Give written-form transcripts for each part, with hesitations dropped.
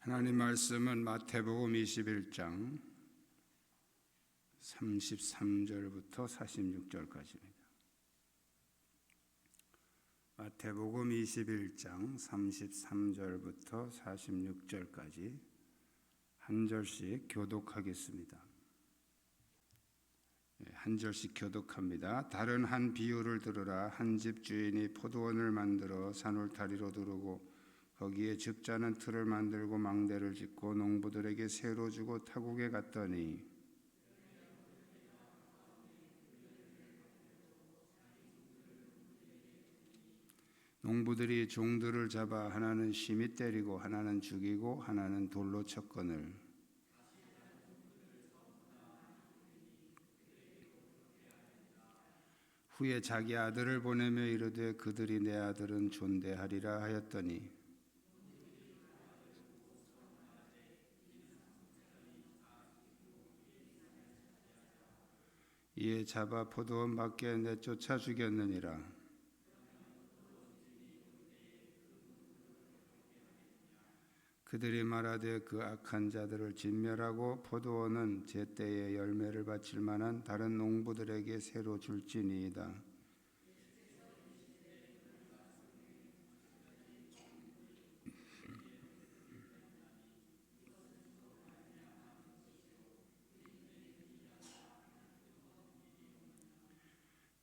하나님 말씀은 마태복음 21장 33절부터 46절까지입니다. 마태복음 21장 33절부터 46절까지 한 절씩 교독하겠습니다. 한 절씩 교독합니다. 다른 한 비유를 들으라. 한 집 주인이 포도원을 만들어 산울타리로 두르고 거기에 적자는 틀을 만들고 망대를 짓고 농부들에게 새로 주고 타국에 갔더니 농부들이 종들을 잡아 하나는 심히 때리고 하나는 죽이고 하나는 돌로 쳤거늘 후에 자기 아들을 보내며 이르되 그들이 내 아들은 존대하리라 하였더니 이에 잡아 포도원 밖에 내쫓아 죽였느니라. 그들이 말하되 그 악한 자들을 진멸하고 포도원은 제때에 열매를 바칠 만한 다른 농부들에게 새로 줄지니이다.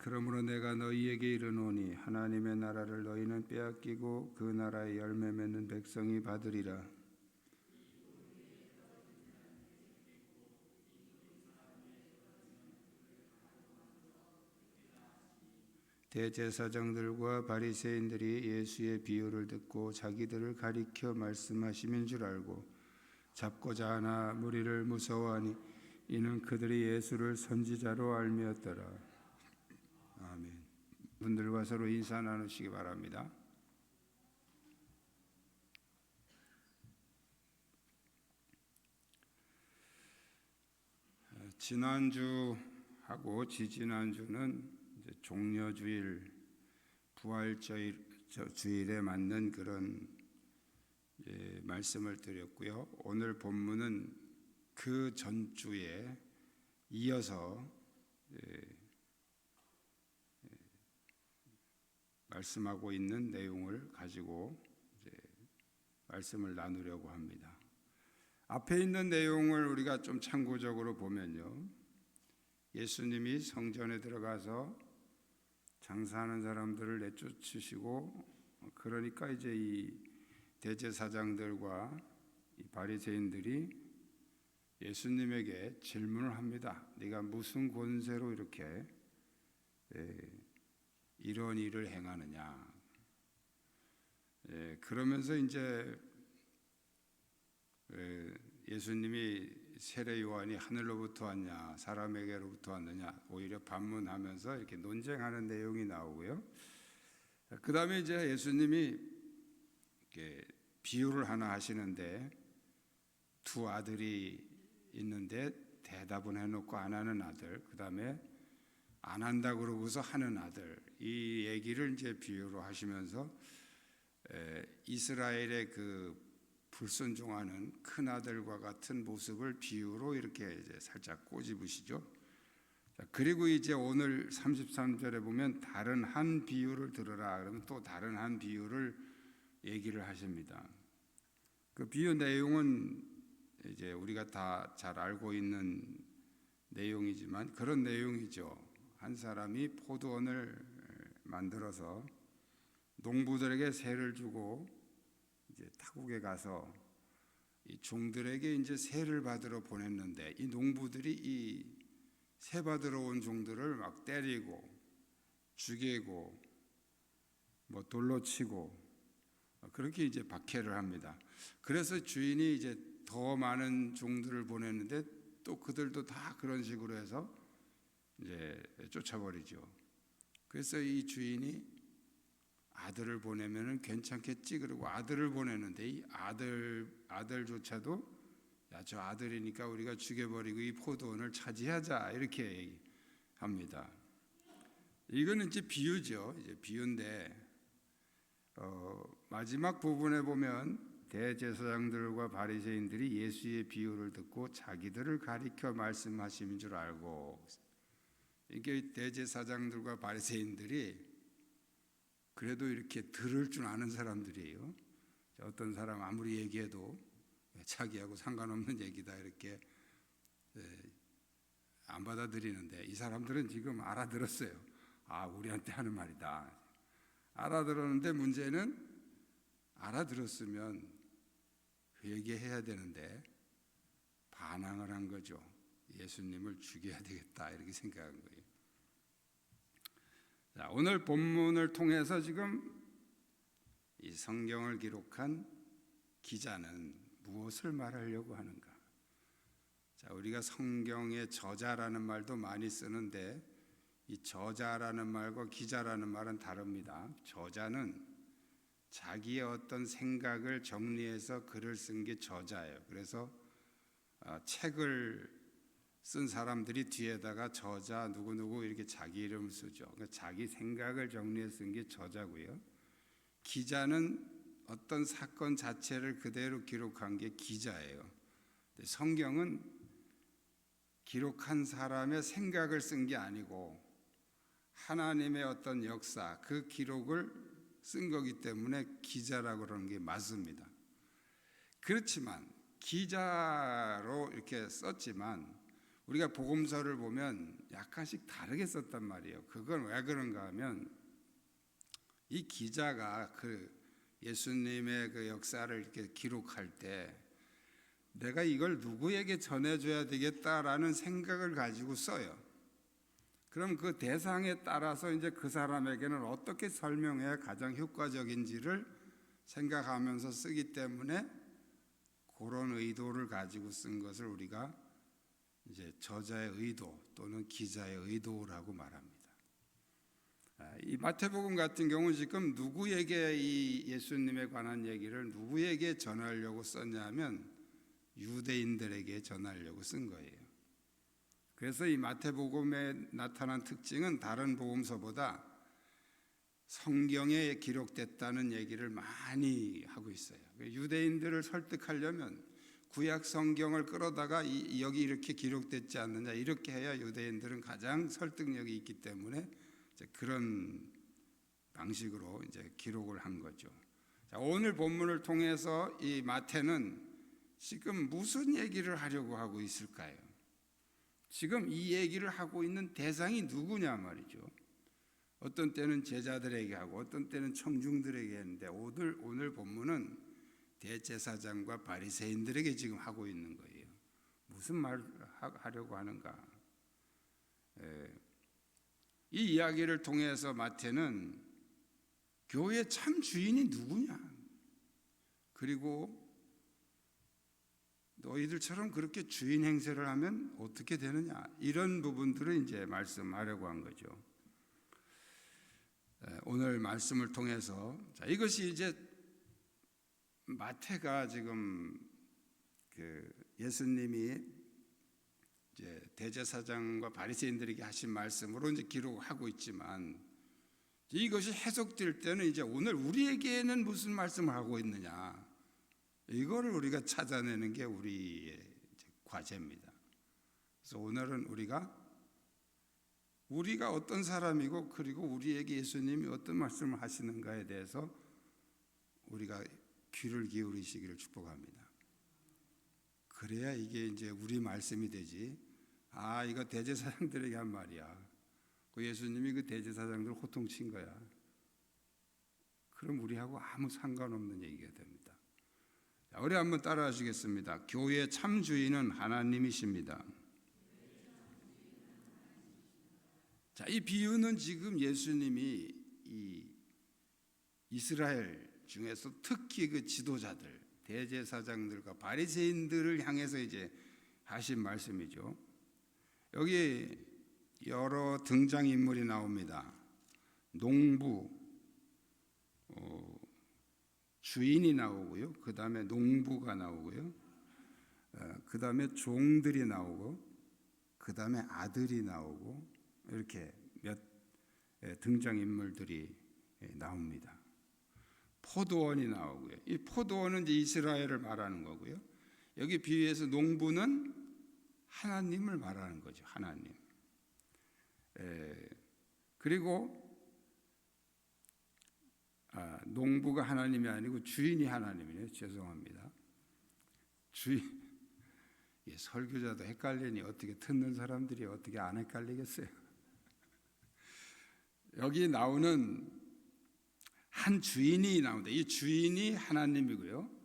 그러므로 내가 너희에게 이르노니 하나님의 나라를 너희는 빼앗기고 그 나라의 열매 맺는 백성이 받으리라. 대제사장들과 바리새인들이 예수의 비유를 듣고 자기들을 가리켜 말씀하심인 줄 알고 잡고자 하나 무리를 무서워하니 이는 그들이 예수를 선지자로 알미었더라. 아멘. 분들과 서로 인사 나누시기 바랍니다. 지난주하고 지지난주는 이제 종려주일, 부활주일에 맞는 그런 말씀을 드렸고요. 오늘 본문은 그 전주에 이어서 말씀하고 있는 내용을 가지고 말씀을 나누려고 합니다. 앞에 있는 내용을 우리가 좀 참고적으로 보면요, 예수님이 성전에 들어가서 장사하는 사람들을 내쫓으시고 그러니까 이제 이 대제사장들과 이 바리새인들이 예수님에게 질문을 합니다. 네가 무슨 권세로 이렇게 이런 일을 행하느냐. 그러면서 이제 예수님이 세례 요한이 하늘로부터 왔냐 사람에게로부터 왔느냐 오히려 반문하면서 이렇게 논쟁하는 내용이 나오고요. 그 다음에 이제 예수님이 이렇게 비유를 하나 하시는데 두 아들이 있는데 대답은 해놓고 안 하는 아들, 그 다음에 안 한다 그러고서 하는 아들, 이 얘기를 이제 비유로 하시면서 이스라엘의 그 불순종하는 큰 아들과 같은 모습을 비유로 이렇게 이제 살짝 꼬집으시죠. 그리고 이제 오늘 33절에 보면 다른 한 비유를 들으라 그러면 또 다른 한 비유를 얘기를 하십니다. 그 비유 내용은 이제 우리가 다 잘 알고 있는 내용이지만 그런 내용이죠. 한 사람이 포도원을 만들어서 농부들에게 세를 주고 이제 타국에 가서 이 종들에게 이제 세를 받으러 보냈는데 이 농부들이 이 세 받으러 온 종들을 막 때리고 죽이고 뭐 돌로 치고 그렇게 이제 박해를 합니다. 그래서 주인이 이제 더 많은 종들을 보냈는데 또 그들도 다 그런 식으로 해서 이제 쫓아버리죠. 그래서 이 주인이 아들을 보내면은 괜찮겠지 그러고 아들을 보내는데 이 아들조차도 야, 저 아들이니까 우리가 죽여버리고 이 포도원을 차지하자 이렇게 합니다. 이거는 이제 비유죠. 이제 비유인데 마지막 부분에 보면 대제사장들과 바리새인들이 예수의 비유를 듣고 자기들을 가리켜 말씀하심인 줄 알고, 이게 대제사장들과 바리새인들이 그래도 이렇게 들을 줄 아는 사람들이에요. 어떤 사람 아무리 얘기해도 자기하고 상관없는 얘기다 이렇게 안 받아들이는데, 이 사람들은 지금 알아들었어요. 아, 우리한테 하는 말이다. 알아들었는데 문제는 알아들었으면 회개해야 되는데 반항을 한 거죠. 예수님을 죽여야 되겠다 이렇게 생각한 거예요. 자, 오늘 본문을 통해서 지금 이 성경을 기록한 기자는 무엇을 말하려고 하는가? 자, 우리가 성경의 저자라는 말도 많이 쓰는데 이 저자라는 말과 기자라는 말은 다릅니다. 저자는 자기의 어떤 생각을 정리해서 글을 쓴 게 저자예요. 그래서 책을 쓴 사람들이 뒤에다가 저자 누구누구 이렇게 자기 이름을 쓰죠. 그러니까 자기 생각을 정리해서 쓴 게 저자고요. 기자는 어떤 사건 자체를 그대로 기록한 게 기자예요. 성경은 기록한 사람의 생각을 쓴 게 아니고 하나님의 어떤 역사, 그 기록을 쓴 거기 때문에 기자라고 그러는 게 맞습니다. 그렇지만 기자로 이렇게 썼지만 우리가 복음서를 보면 약간씩 다르게 썼단 말이에요. 그건 왜 그런가 하면 이 기자가 그 예수님의 그 역사를 이렇게 기록할 때 내가 이걸 누구에게 전해줘야 되겠다라는 생각을 가지고 써요. 그럼 그 대상에 따라서 이제 그 사람에게는 어떻게 설명해야 가장 효과적인지를 생각하면서 쓰기 때문에 그런 의도를 가지고 쓴 것을 우리가 이제 저자의 의도 또는 기자의 의도라고 말합니다. 이 마태복음 같은 경우는 지금 누구에게 이 예수님에 관한 얘기를 누구에게 전하려고 썼냐면 유대인들에게 전하려고 쓴 거예요. 그래서 이 마태복음에 나타난 특징은 다른 복음서보다 성경에 기록됐다는 얘기를 많이 하고 있어요. 유대인들을 설득하려면 구약 성경을 끌어다가 여기 이렇게 기록됐지 않느냐 이렇게 해야 유대인들은 가장 설득력이 있기 때문에 이제 그런 방식으로 이제 기록을 한 거죠. 자, 오늘 본문을 통해서 이 마태는 지금 무슨 얘기를 하려고 하고 있을까요? 지금 이 얘기를 하고 있는 대상이 누구냐 말이죠. 어떤 때는 제자들에게 하고 어떤 때는 청중들에게 했는데 오늘 본문은 대제사장과 바리새인들에게 지금 하고 있는 거예요. 무슨 말을 하려고 하는가? 이 이야기를 통해서 마태는 교회의 참 주인이 누구냐? 그리고 너희들처럼 그렇게 주인 행세를 하면 어떻게 되느냐? 이런 부분들을 이제 말씀하려고 한 거죠. 오늘 말씀을 통해서 자, 이것이 이제 마태가 지금 그 예수님이 이제 대제사장과 바리새인들에게 하신 말씀으로 이제 기록하고 있지만 이것이 해석될 때는 이제 오늘 우리에게는 무슨 말씀을 하고 있느냐 이거를 우리가 찾아내는 게 우리의 과제입니다. 그래서 오늘은 우리가 어떤 사람이고 그리고 우리에게 예수님이 어떤 말씀을 하시는가에 대해서 우리가 귀를 기울이시기를 축복합니다. 그래야 이게 이제 우리 말씀이 되지. 아, 이거 대제사장들에게 한 말이야. 그 예수님이 그 대제사장들 호통친 거야. 그럼 우리하고 아무 상관없는 얘기가 됩니다. 자, 우리 한번 따라 하시겠습니다. 교회의 참 주인은 하나님이십니다. 자, 이 비유는 지금 예수님이 이 이스라엘 중에서 특히 그 지도자들, 대제사장들과 바리새인들을 향해서 이제 하신 말씀이죠. 여기 여러 등장인물이 나옵니다. 농부, 주인이 나오고요. 그 다음에 농부가 나오고요. 그 다음에 종들이 나오고, 그 다음에 아들이 나오고, 이렇게 몇 등장인물들이 나옵니다. 포도원이 나오고요. 이 포도원은 이제 이스라엘을 말하는 거고요. 여기 비유에서 농부는 하나님을 말하는 거죠. 하나님. 그리고 농부가 하나님이 아니고 주인이 하나님이네요. 죄송합니다. 주인. 설교자도 헷갈리니 어떻게 듣는 사람들이 어떻게 안 헷갈리겠어요. 여기 나오는 한 주인이 나옵니다. 이 주인이 하나님이고요.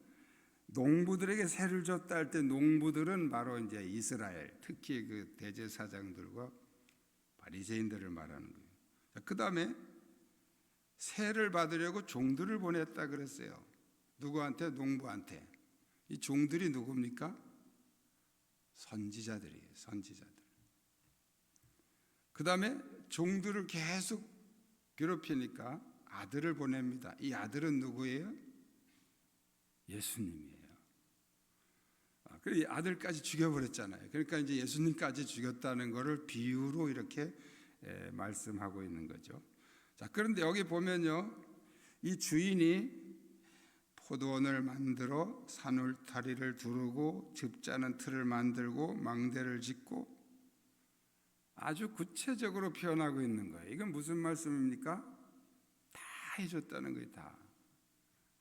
농부들에게 세를 줬다 할 때 농부들은 바로 이제 이스라엘, 특히 그 대제사장들과 바리새인들을 말하는 거예요. 그 다음에 세를 받으려고 종들을 보냈다 그랬어요. 누구한테? 농부한테. 이 종들이 누굽니까? 선지자들이에요. 선지자들. 그 다음에 종들을 계속 괴롭히니까 아들을 보냅니다. 이 아들은 누구예요? 예수님이에요. 그 아들까지 죽여버렸잖아요. 그러니까 이제 예수님까지 죽였다는 것을 비유로 이렇게 말씀하고 있는 거죠. 자, 그런데 여기 보면요, 이 주인이 포도원을 만들어 산울타리를 두르고 즙자는 틀을 만들고 망대를 짓고 아주 구체적으로 표현하고 있는 거예요. 이건 무슨 말씀입니까? 다 해줬다는 거예요. 다.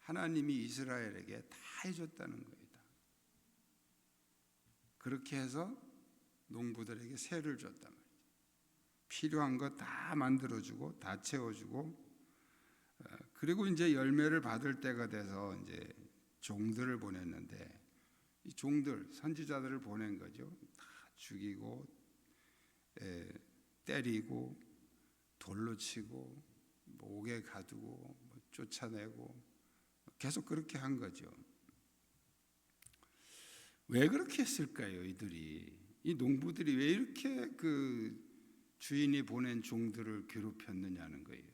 하나님이 이스라엘에게 다 해줬다는 거예요. 다. 그렇게 해서 농부들에게 세를 줬단 말이죠. 필요한 거 다 만들어주고 다 채워주고, 그리고 이제 열매를 받을 때가 돼서 이제 종들을 보냈는데, 이 종들 선지자들을 보낸 거죠. 다 죽이고 때리고 돌로 치고 목에 가두고 쫓아내고 계속 그렇게 한 거죠. 왜 그렇게 했을까요? 이 농부들이 왜 이렇게 그 주인이 보낸 종들을 괴롭혔느냐는 거예요.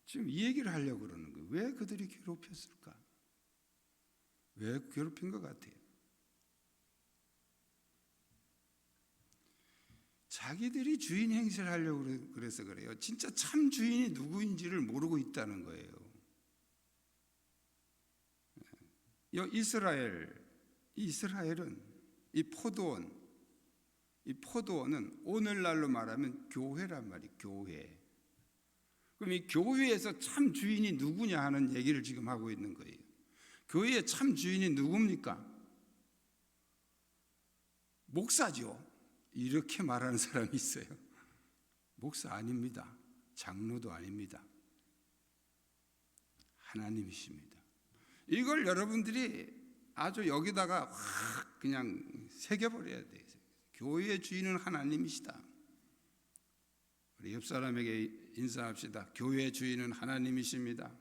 지금 이 얘기를 하려고 그러는 거예요. 왜 그들이 괴롭혔을까? 왜 괴롭힌 것 같아요? 자기들이 주인 행세를 하려고 그래서 그래요. 진짜 참 주인이 누구인지를 모르고 있다는 거예요. 이스라엘은 이 포도원은 오늘날로 말하면 교회란 말이에요. 교회. 그럼 이 교회에서 참 주인이 누구냐 하는 얘기를 지금 하고 있는 거예요. 교회의 참 주인이 누굽니까? 목사죠. 이렇게 말하는 사람이 있어요. 목사 아닙니다. 장로도 아닙니다. 하나님이십니다. 이걸 여러분들이 아주 여기다가 확 그냥 새겨버려야 돼요. 교회의 주인은 하나님이시다. 우리 옆 사람에게 인사합시다. 교회의 주인은 하나님이십니다.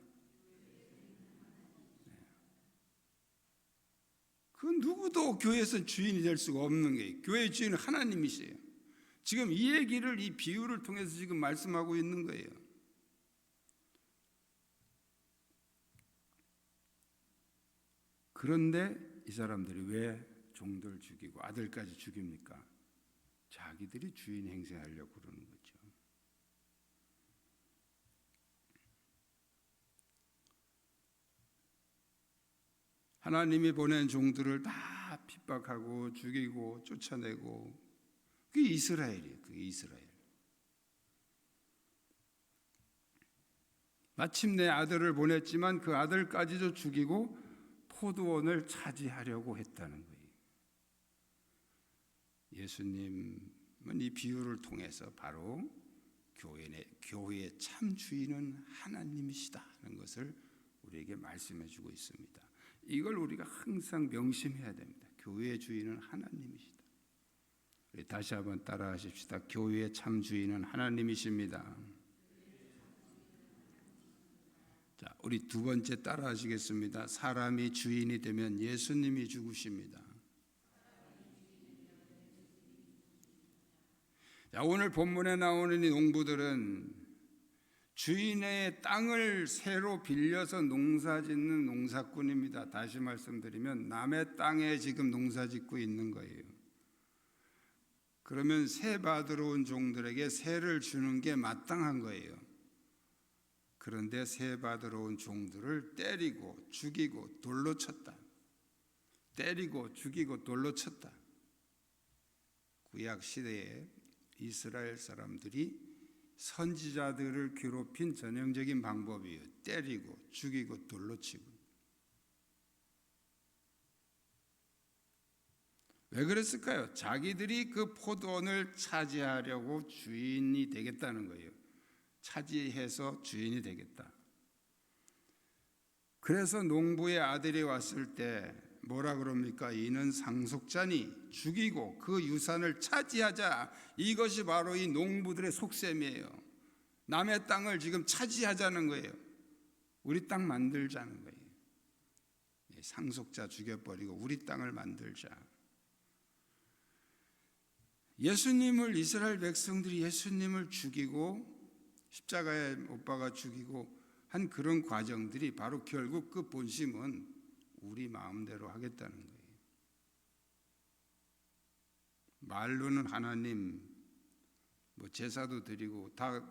그 누구도 교회에서 주인이 될 수가 없는 게 교회의 주인은 하나님이세요. 지금 이 얘기를 이 비유를 통해서 지금 말씀하고 있는 거예요. 그런데 이 사람들이 왜 종들 죽이고 아들까지 죽입니까? 자기들이 주인 행세하려고 그러는 거죠. 하나님이 보낸 종들을 다 핍박하고 죽이고 쫓아내고, 그게 이스라엘이에요. 그게 이스라엘. 마침내 아들을 보냈지만 그 아들까지도 죽이고 포도원을 차지하려고 했다는 거예요. 예수님은 이 비유를 통해서 바로 교회의 참 주인은 하나님이시다는 것을 우리에게 말씀해 주고 있습니다. 이걸 우리가 항상 명심해야 됩니다. 교회의 주인은 하나님이시다. 우리 다시 한번 따라 하십시다. 교회의 참 주인은 하나님이십니다. 자, 우리 두 번째 따라 하시겠습니다. 사람이 주인이 되면 예수님이 죽으십니다. 자, 오늘 본문에 나오는 이 농부들은 주인의 땅을 새로 빌려서 농사짓는 농사꾼입니다. 다시 말씀드리면 남의 땅에 지금 농사짓고 있는 거예요. 그러면 세 받으러 온 종들에게 세를 주는 게 마땅한 거예요. 그런데 세 받으러 온 종들을 때리고 죽이고 돌로 쳤다. 때리고 죽이고 돌로 쳤다. 구약 시대에 이스라엘 사람들이 선지자들을 괴롭힌 전형적인 방법이에요. 때리고 죽이고 돌로 치고. 왜 그랬을까요? 자기들이 그 포도원을 차지하려고 주인이 되겠다는 거예요. 차지해서 주인이 되겠다. 그래서 농부의 아들이 왔을 때 뭐라 그럽니까? 이는 상속자니 죽이고 그 유산을 차지하자. 이것이 바로 이 농부들의 속셈이에요. 남의 땅을 지금 차지하자는 거예요. 우리 땅 만들자는 거예요. 상속자 죽여버리고 우리 땅을 만들자. 예수님을, 이스라엘 백성들이 예수님을 죽이고 십자가에 못 박아 죽이고 한 그런 과정들이 바로 결국 그 본심은 우리 마음대로 하겠다는 거예요. 말로는 하나님, 제사도 드리고 다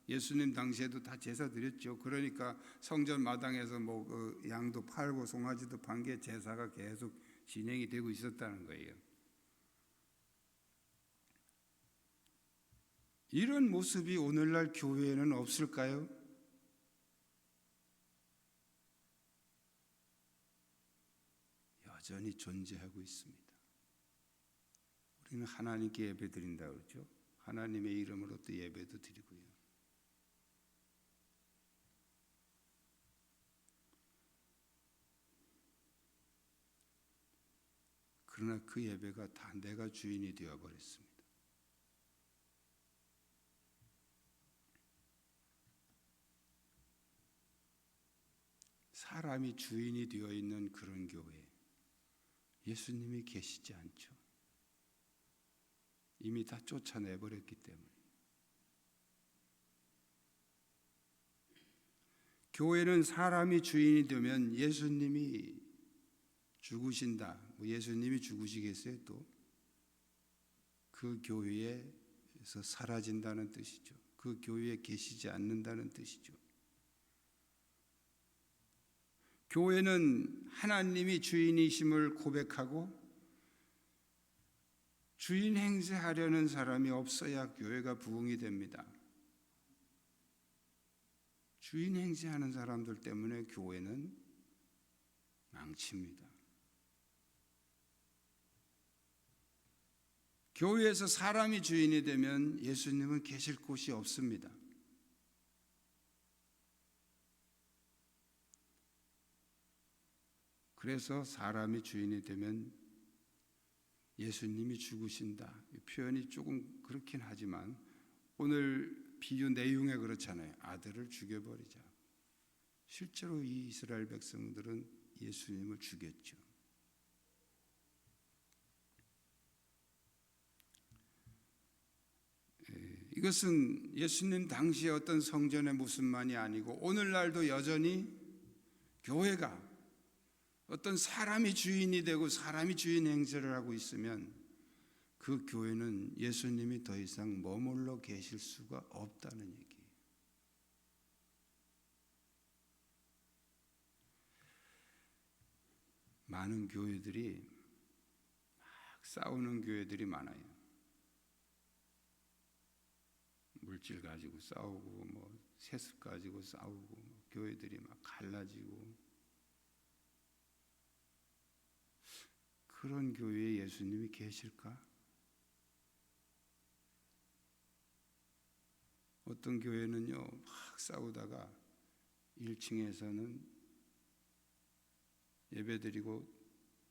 예수님 당시에도 다 제사 드렸죠. 그러니까 성전 마당에서 그 양도 팔고 송아지도 판 게 제사가 계속 진행이 되고 있었다는 거예요. 이런 모습이 오늘날 교회에는 없을까요? 여전히 존재하고 있습니다. 우리는 하나님께 예배 드린다고 그러죠. 하나님의 이름으로 또 예배도 드리고요. 그러나 그 예배가 다 내가 주인이 되어버렸습니다. 사람이 주인이 되어 있는 그런 교회, 예수님이 계시지 않죠. 이미 다 쫓아내버렸기 때문에. 교회는 사람이 주인이 되면 예수님이 죽으신다. 예수님이 죽으시겠어요? 또 그 교회에서 사라진다는 뜻이죠. 그 교회에 계시지 않는다는 뜻이죠. 교회는 하나님이 주인이심을 고백하고 주인 행세하려는 사람이 없어야 교회가 부흥이 됩니다. 주인 행세하는 사람들 때문에 교회는 망칩니다. 교회에서 사람이 주인이 되면 예수님은 계실 곳이 없습니다. 그래서 사람이 주인이 되면 예수님이 죽으신다. 표현이 조금 그렇긴 하지만 오늘 비유 내용에 그렇잖아요. 아들을 죽여버리자. 실제로 이 이스라엘 백성들은 예수님을 죽였죠. 이것은 예수님 당시의 어떤 성전의 모습만이 아니고 오늘날도 여전히 교회가 어떤 사람이 주인이 되고 사람이 주인 행세를 하고 있으면 그 교회는 예수님이 더 이상 머물러 계실 수가 없다는 얘기예요. 많은 교회들이 막 싸우는 교회들이 많아요. 물질 가지고 싸우고 세습 가지고 싸우고 교회들이 막 갈라지고 그런 교회에 예수님이 계실까? 어떤 교회는요 막 싸우다가 1층에서는 예배드리고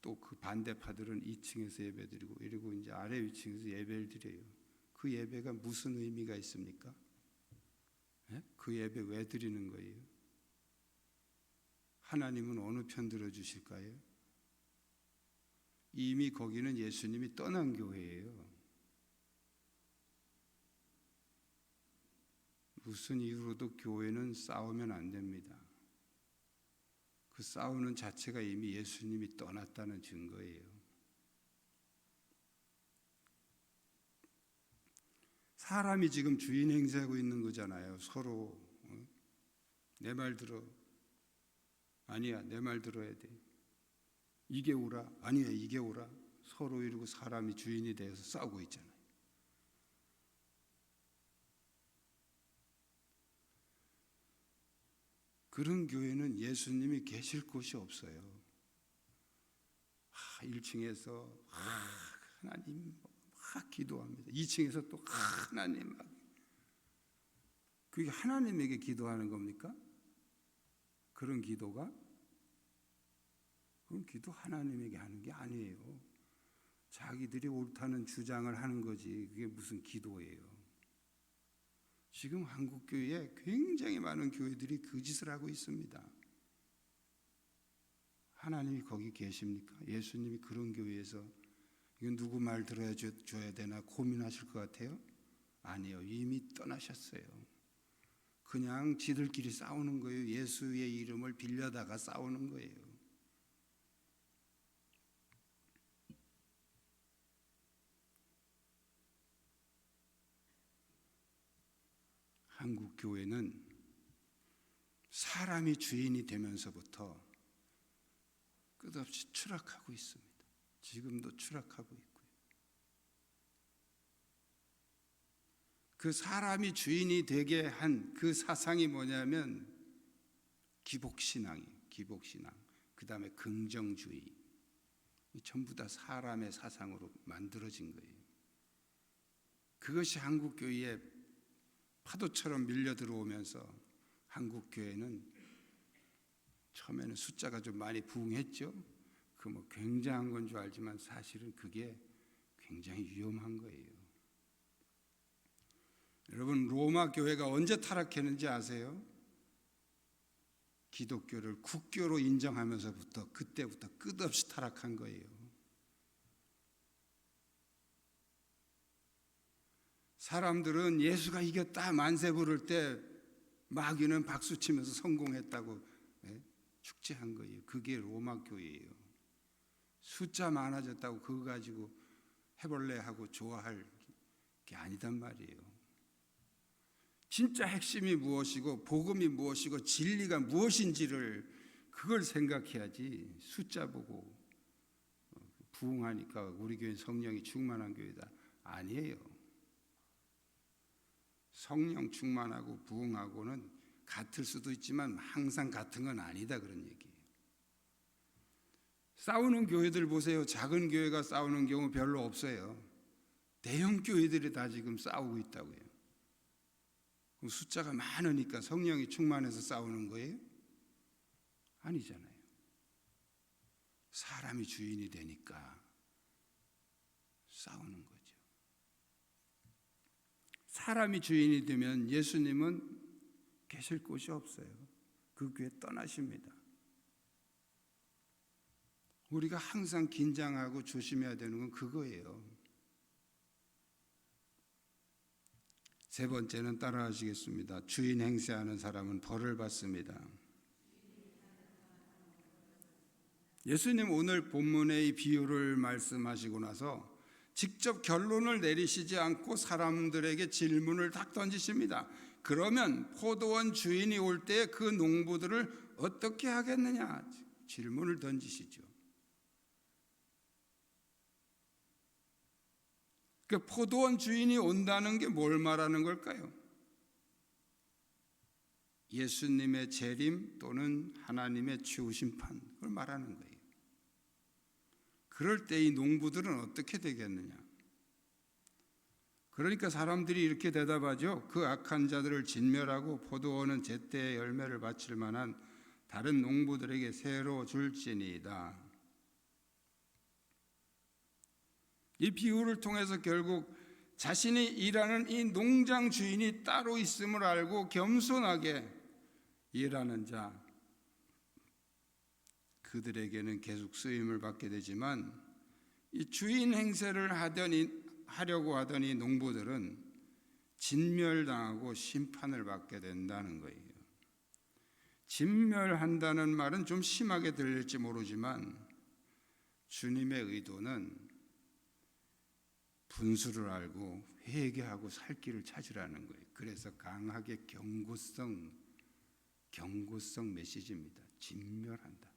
또 그 반대파들은 2층에서 예배드리고 이러고 이제 아래 위층에서 예배를 드려요. 그 예배가 무슨 의미가 있습니까? 그 예배 왜 드리는 거예요? 하나님은 어느 편 들어주실까요? 이미 거기는 예수님이 떠난 교회예요. 무슨 이유로도 교회는 싸우면 안 됩니다. 그 싸우는 자체가 이미 예수님이 떠났다는 증거예요. 사람이 지금 주인 행세하고 있는 거잖아요. 서로 내 말 들어. 아니야, 내 말 들어야 돼. 이게 오라. 아니야, 이게 오라. 서로 이러고 사람이 주인이 되어서 싸우고 있잖아요. 그런 교회는 예수님이 계실 곳이 없어요. 1층에서 하나님 막 기도합니다. 2층에서 또 하나님 막. 그게 하나님에게 기도하는 겁니까? 그런 기도가? 그런 기도 하나님에게 하는 게 아니에요. 자기들이 옳다는 주장을 하는 거지 그게 무슨 기도예요. 지금 한국교회에 굉장히 많은 교회들이 그 짓을 하고 있습니다. 하나님이 거기 계십니까? 예수님이 그런 교회에서 이건 누구 말 들어줘야 되나 고민하실 것 같아요? 아니요, 이미 떠나셨어요. 그냥 지들끼리 싸우는 거예요. 예수의 이름을 빌려다가 싸우는 거예요. 한국 교회는 사람이 주인이 되면서부터 끝없이 추락하고 있습니다. 지금도 추락하고 있고요. 그 사람이 주인이 되게 한 그 사상이 뭐냐면 기복신앙이에요. 기복신앙. 그 다음에 긍정주의. 전부 다 사람의 사상으로 만들어진 거예요. 그것이 한국교회에 파도처럼 밀려 들어오면서 한국교회는 처음에는 숫자가 좀 많이 부흥했죠. 그 뭐 굉장한 건 줄 알지만 사실은 그게 굉장히 위험한 거예요. 여러분, 로마 교회가 언제 타락했는지 아세요? 기독교를 국교로 인정하면서부터 그때부터 끝없이 타락한 거예요. 사람들은 예수가 이겼다 만세 부를 때 마귀는 박수 치면서 성공했다고 축제한 거예요. 그게 로마 교회예요. 숫자 많아졌다고 그거 가지고 해볼래 하고 좋아할 게 아니단 말이에요. 진짜 핵심이 무엇이고 복음이 무엇이고 진리가 무엇인지를 그걸 생각해야지 숫자 보고 부흥하니까 우리 교회는 성령이 충만한 교회다. 아니에요. 성령 충만하고 부흥하고는 같을 수도 있지만 항상 같은 건 아니다 그런 얘기예요. 싸우는 교회들 보세요. 작은 교회가 싸우는 경우 별로 없어요. 대형 교회들이 다 지금 싸우고 있다고요. 그럼 숫자가 많으니까 성령이 충만해서 싸우는 거예요? 아니잖아요. 사람이 주인이 되니까 싸우는 거죠. 사람이 주인이 되면 예수님은 계실 곳이 없어요. 그 교회 떠나십니다. 우리가 항상 긴장하고 조심해야 되는 건 그거예요. 세 번째는 따라하시겠습니다. 주인 행세하는 사람은 벌을 받습니다. 예수님 오늘 본문의 이 비유를 말씀하시고 나서 직접 결론을 내리시지 않고 사람들에게 질문을 딱 던지십니다. 그러면 포도원 주인이 올 때 그 농부들을 어떻게 하겠느냐? 질문을 던지시죠. 그 포도원 주인이 온다는 게 뭘 말하는 걸까요? 예수님의 재림 또는 하나님의 최후 심판, 그걸 말하는 거예요. 그럴 때 이 농부들은 어떻게 되겠느냐? 그러니까 사람들이 이렇게 대답하죠. 그 악한 자들을 진멸하고 포도원은 제때의 열매를 바칠 만한 다른 농부들에게 새로 줄지니이다. 이 비유를 통해서 결국 자신이 일하는 이 농장 주인이 따로 있음을 알고 겸손하게 일하는 자, 그들에게는 계속 쓰임을 받게 되지만 이 주인 행세를 하려고 하더니 농부들은 진멸당하고 심판을 받게 된다는 거예요. 진멸한다는 말은 좀 심하게 들릴지 모르지만 주님의 의도는 분수를 알고 회개하고 살 길을 찾으라는 거예요. 그래서 강하게 경고성 경고성 메시지입니다. 진멸한다.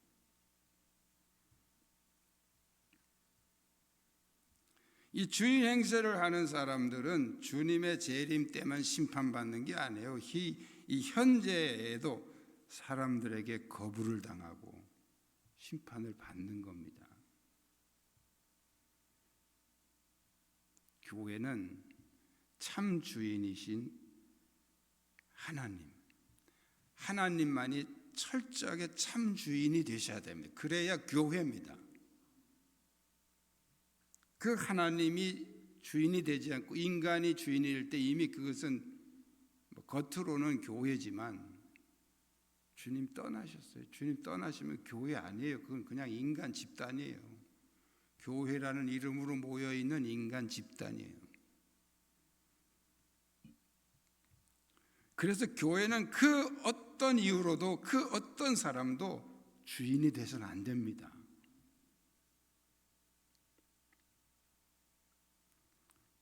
이 주인 행세를 하는 사람들은 주님의 재림 때만 심판받는 게 아니에요. 이 현재에도 사람들에게 거부를 당하고 심판을 받는 겁니다. 교회는 참 주인이신 하나님만이 철저하게 참 주인이 되셔야 됩니다. 그래야 교회입니다. 그 하나님이 주인이 되지 않고 인간이 주인일 때 이미 그것은 겉으로는 교회지만 주님 떠나셨어요. 주님 떠나시면 교회 아니에요. 그건 그냥 인간 집단이에요. 교회라는 이름으로 모여있는 인간 집단이에요. 그래서 교회는 그 어떤 이유로도 그 어떤 사람도 주인이 돼서는 안 됩니다.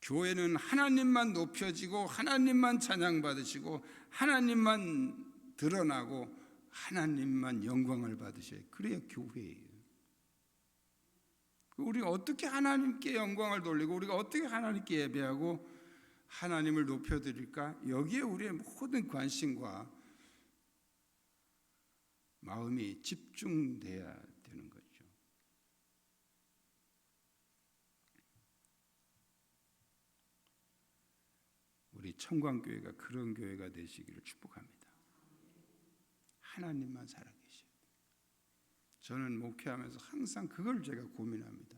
교회는 하나님만 높여지고 하나님만 찬양받으시고 하나님만 드러나고 하나님만 영광을 받으셔야 그래야 교회예요. 우리가 어떻게 하나님께 영광을 돌리고 우리가 어떻게 하나님께 예배하고 하나님을 높여드릴까? 여기에 우리의 모든 관심과 마음이 집중돼야 되는 거죠. 우리 청광교회가 그런 교회가 되시기를 축복합니다. 하나님만 살아계셔요. 저는 목회하면서 항상 그걸 제가 고민합니다.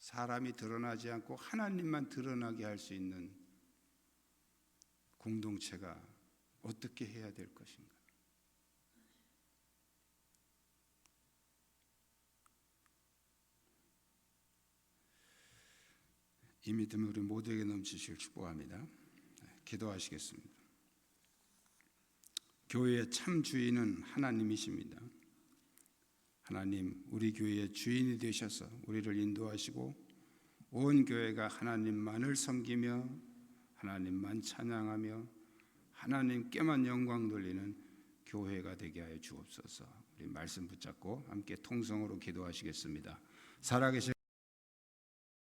사람이 드러나지 않고 하나님만 드러나게 할 수 있는 공동체가 어떻게 해야 될 것인가? 이 믿음을 우리 모두에게 넘치시길 축복합니다. 기도하시겠습니다. 교회의 참 주인은 하나님이십니다. 하나님, 우리 교회의 주인이 되셔서 우리를 인도하시고 온 교회가 하나님만을 섬기며 하나님만 찬양하며 하나님께만 영광 돌리는 교회가 되게 하여 주옵소서. 우리 말씀 붙잡고 함께 통성으로 기도하시겠습니다. 살아계신